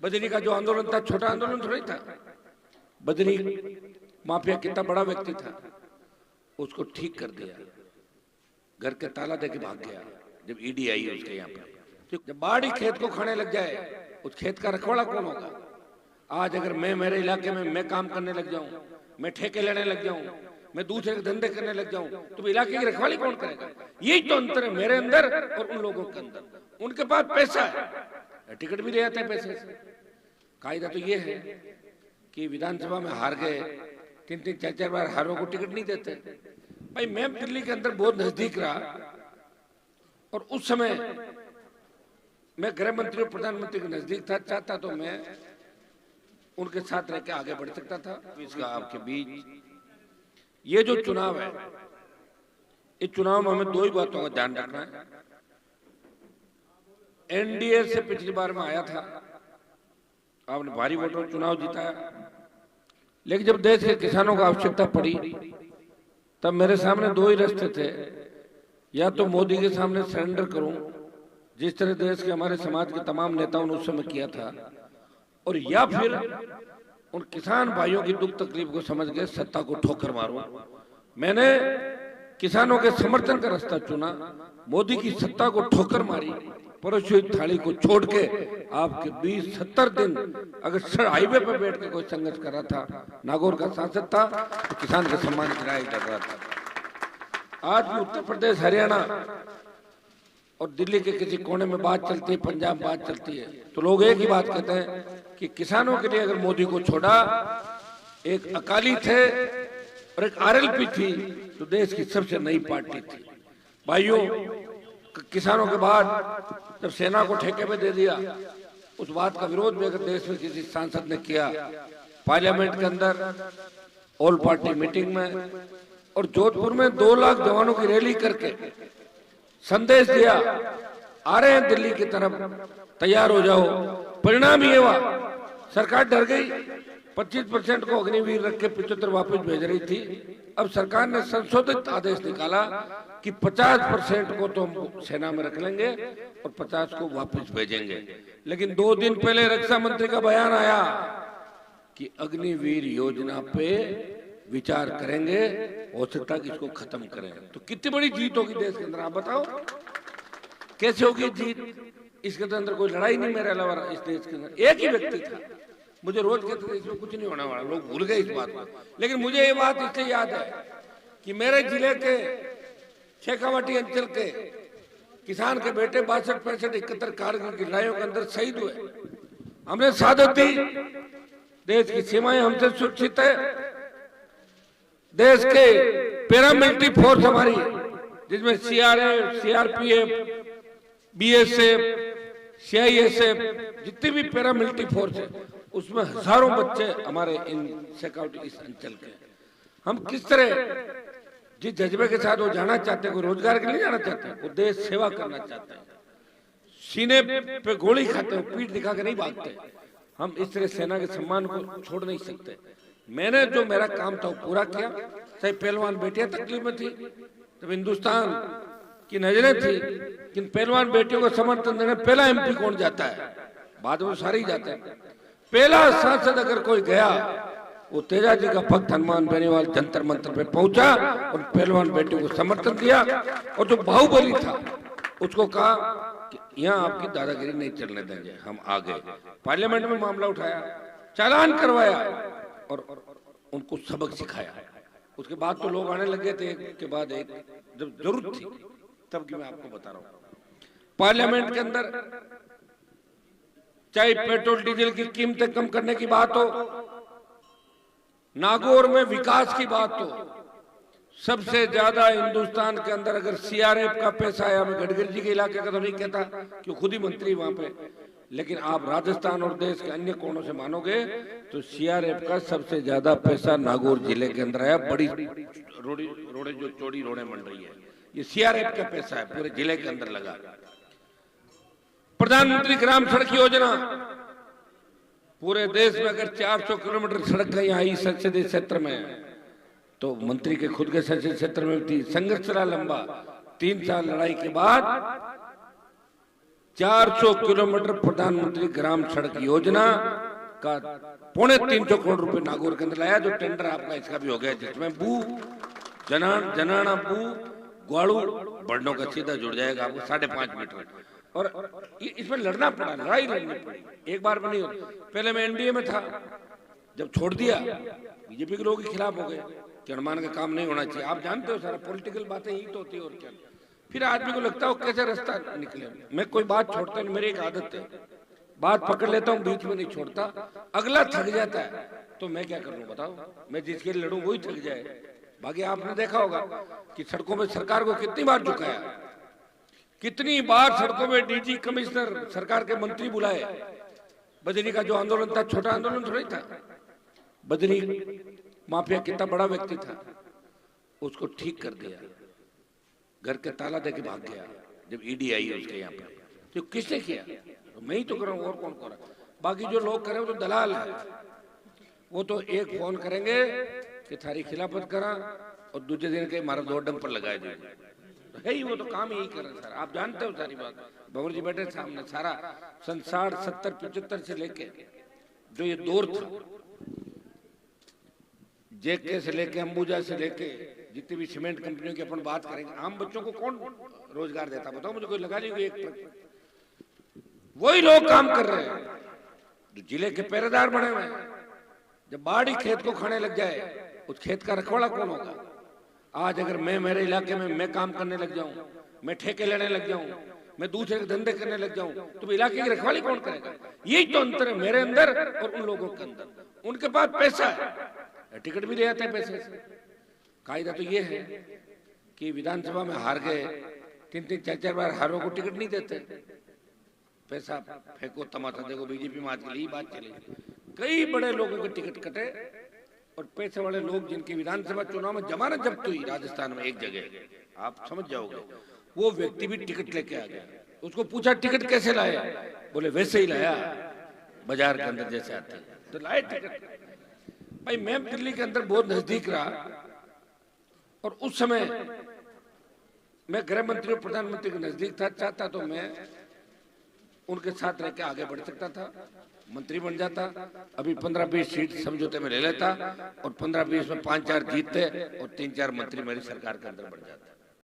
बजरी का जो आंदोलन था छोटा आंदोलन थोड़ी था। बजरी माफिया कितना बड़ा व्यक्ति था, उसको ठीक कर दिया, घर के ताला देके भाग गया जब ईडी आई उसके यहाँ पे। जब बाढ़ ही खेत को खाने लग जाए, उस खेत का रखवाला कौन होगा? आज अगर मैं मेरे इलाके में मैं काम करने लग जाऊं, मैं ठेके लेने लग जाऊं, मैं दूसरे के धंधे करने लग जाऊं, तो इलाके की रखवाली कौन करेगा? यही तो अंतर है मेरे अंदर और उन लोगों के अंदर। उनके पास पैसा है, टिकट भी ले आते हैं पैसे से। कायदा तो ये है कि विधानसभा में हार गए, 3-3 4-4 बार हारों को टिकट नहीं देते। भाई मैं दिल्ली के अंदर बहुत नजदीक रहा और उस समय मैं गृह मंत्री और प्रधानमंत्री के नजदीक था। चाहता तो मैं उनके साथ रह के आगे बढ़ सकता था। इसका आपके बीच ये जो चुनाव है, इस चुनाव में हमें 2 ही बातों का ध्यान रखना है। एनडीए से पिछली बार में आया था, आपने भारी वोटों चुनाव जिताया, लेकिन जब देश के किसानों को आवश्यकता पड़ी तब मेरे सामने 2 ही रास्ते थे। या तो मोदी के सामने सरेंडर करूं, जिस तरह देश के हमारे समाज के तमाम नेताओं ने उस समय किया था, और या फिर उन किसान भाइयों की दुख तकलीफ को समझ के सत्ता को ठोकर मारूं। मैंने किसानों के समर्थन का रास्ता चुना, मोदी की सत्ता को ठोकर मारी, परोसित थाली को छोड़ के आपके 20-70 दिन अगर हाईवे पर बैठ के कोई संघर्ष कर रहा था, नागौर का सांसद था, तो किसान के सम्मान की लड़ाई कर रहा था। आज भी उत्तर प्रदेश, हरियाणा और दिल्ली के किसी कोने में बात चलती है, पंजाब बात चलती है, तो लोग एक ही बात कहते हैं कि किसानों के लिए अगर मोदी को छोड़ा, एक अकाली थे और एक आरएलपी थी, तो देश की सबसे नई पार्टी थी। भाइयों, किसानों के बाद जब सेना को ठेके पे दे दिया, उस बात का विरोध भी अगर देश में किसी सांसद ने किया, पार्लियामेंट के अंदर ऑल पार्टी मीटिंग में और जोधपुर में 2 लाख जवानों की रैली करके संदेश दिया, आ रहे हैं दिल्ली की तरफ, तैयार हो जाओ। परिणाम ये हुआ, सरकार डर गई, 25% को अग्निवीर रख के 75 वापस भेज रही थी। अब सरकार ने संशोधित आदेश निकाला कि 50% को तो हम सेना में रख लेंगे और 50 को वापस भेजेंगे। लेकिन 2 दिन पहले रक्षा मंत्री का बयान आया कि अग्निवीर योजना पे विचार करेंगे, हो सकता है कि इसको खत्म करें। तो कितनी बड़ी जीत होगी देश के अंदर, आप बताओ कैसे होगी जीत? इसके अंदर कोई लड़ाई नहीं मेरे अलावा इस देश के अंदर। एक ही व्यक्ति था, मुझे रोज कहते थे इसमें कुछ नहीं होने वाला, लोग भूल गए इस बात को। लेकिन मुझे ये बात इसलिए याद है कि मेरे जिले के शेखावाटी अंचल के किसान के बेटे 62, 65, 71 कारगिल की लड़ाइयों के अंदर शहीद हुए। हमने शहादत दी, देश की सीमाएं हमसे सुरक्षित है। देश के पैरामिलिट्री फोर्स हमारी, जिसमें सीआरएफ, सीआरपीएफ, बीएसएफ, सीआईएसएफ, जितनी भी पैरामिलिट्री फोर्स है, उसमें हजारों बच्चे हमारे इन शेखावाटी इस अंचल के। हम किस तरह जिस जज्बे के साथ वो जाना चाहते हैं, कोई रोजगार के लिए जाना चाहते हैं, वो देश सेवा करना चाहते हैं, सीने पे गोली खाते हैं, पीठ दिखा के नहीं भागते। हम इस तरह सेना के सम्मान को छोड़ नहीं सकते। मैंने जो मेरा काम था वो पूरा किया। चाहे पहलवान बेटियां तकलीफ में थी, जब हिंदुस्तान की नजरें थी, किन पहलवान बेटियों को समर्थन देने पहला एमपी कौन जाता है? बाद में सारे ही जाते हैं। पहला सांसद अगर कोई गया, वो तेजा जी का भक्त हनुमान बेनीवाल जंतर मंत्र पे पहुंचा और पहलवान बेटियों को समर्थन दिया। और जो बाहुबली था उसको कहा कि यहाँ आपकी दादागिरी नहीं चलने देंगे, हम आ गए। पार्लियामेंट में मामला उठाया, चालान करवाया और उनको सबक सिखाया। उसके बाद तो लोग आने लगे थे, एक के बाद एक, जब जरूरत थी तब की मैं आपको बता रहा हूँ। पार्लियामेंट के अंदर चाहे पेट्रोल डीजल की कीमतें कम करने की बात हो, नागौर में विकास की बात हो, सबसे ज्यादा हिंदुस्तान के अंदर अगर सीआरएफ का पैसा आया, मैं गडकरी जी के इलाके का तो नहीं कहता कि खुद ही मंत्री वहां पे, लेकिन आप राजस्थान और देश के अन्य कोनों से मानोगे तो सीआरएफ का सबसे ज्यादा पैसा नागौर जिले के अंदर आया। बड़ी रोडे जो चौड़ी रोडें बन रही है, ये सीआरएफ का पैसा है, पूरे जिले के अंदर लगा। प्रधानमंत्री ग्राम सड़क योजना, पूरे देश में अगर 400 किलोमीटर सड़क यहाँ आई संसदीय क्षेत्र में, तो मंत्री के खुद के संसदीय क्षेत्र में थी। संघर्ष चला लंबा, 3 साल लड़ाई के बाद 400 किलोमीटर प्रधानमंत्री ग्राम सड़क योजना का 350 करोड़ रुपए नागौर के अंदर लाया, जो टेंडर आपका इसका भी हो गया, जिसमें बू जनाना बू ग्वाड़ू बढ़नों का सीधा जुड़ जाएगा आपको 5.5 मीटर। और इसमें लड़ना पड़ा, लड़ाई लड़नी पड़ी, एक बार में नहीं होती। पहले मैं एनडीए में था, जब छोड़ दिया बीजेपी के लोग के खिलाफ हो गए कि हनुमान का काम नहीं होना चाहिए। आप जानते हो सारा पॉलिटिकल बातें ही तो होती है और क्या। फिर आदमी को लगता है कैसे रास्ता निकले। मैं कोई बात छोड़ता नहीं, मेरी एक आदत है, बात पकड़ लेता हूँ, बीच में नहीं छोड़ता। अगला थक जाता है तो मैं क्या करूँ बताओ, मैं जिसके लिए लड़ूं वही थक जाए। बाकी आपने देखा होगा कि सड़कों में सरकार को कितनी बार झुकाया, कितनी बार सड़कों में डीजी कमिश्नर सरकार के मंत्री बुलाए। बजरी का जो आंदोलन था, छोटा आंदोलन थोड़ी था, बजरी माफिया कितना बड़ा व्यक्ति था, उसको ठीक कर दिया, घर के ताला देके भाग गया जब ईडी आई उसके यहाँ पर। तो किसने किया? तो मैं ही तो कर रहा हूँ, और कौन कर रहा। बाकी जो लोग करें वो तो दलाल है, वो तो एक फोन करेंगे कि थारी खिलाफत करा और दूसरे दिन के मारा 2 डंपर लगाए दे, तो है ही, वो तो काम यही कर रहे सर। आप जानते हो सारी बात, भंवर जी बैठे सामने, सारा सन 60, 70, 75 से लेके जो ये दौर था, जेके से लेके अंबुजा से लेके जितनी भी सीमेंट कंपनियों की अपन बात करेंगे, आम बच्चों को कौन रोजगार देता बताओ मुझे, कोई लगा नहीं कोई एक। वही लोग काम कर रहे हैं जो जिले के पहरेदार बने हुए हैं। जब बाढ़ खेत को खाने लग जाए, उस खेत का रखवाला कौन होगा? आज अगर मैं मेरे इलाके में मैं काम करने लग जाऊं, मैं ठेके लेने लग जाऊं, मैं दूसरे के धंधे करने लग जाऊं, तो इलाके की रखवाली कौन करेगा? यही तो अंतर है मेरे अंदर और उन लोगों के अंदर। उनके पास पैसा है, टिकट भी ले आते हैं पैसे से। कायदा तो ये है कि विधानसभा में हार गए, 3-3, 4-4 बार हारों को टिकट नहीं देते। पैसा फेंको, तमाशा देखो, बीजेपी में आज के लिए बात चली, कई बड़े लोगों के टिकट कटे और पैसे वाले लोग जिनकी विधानसभा चुनाव में जमानत जब्त हुई राजस्थान में एक जगह, आप समझ जाओगे, वो व्यक्ति भी टिकट लेके आ गया। उसको पूछा टिकट कैसे लाया, बोले वैसे ही लाया, बाजार के अंदर जैसे आते तो लाए टिकट। भाई मैं दिल्ली के अंदर बहुत नजदीक रहा और उस समय मैं गृह मंत्री और प्रधानमंत्री के नजदीक था, चाहता तो मैं उनके साथ रह के आगे बढ़ सकता था, मंत्री बन जाता। अभी 15-20 सीट समझौते में ले लेता और 15-20 में 5-4 जीतते और 3-4 मंत्री मेरी सरकार के अंदर बढ़ जाते।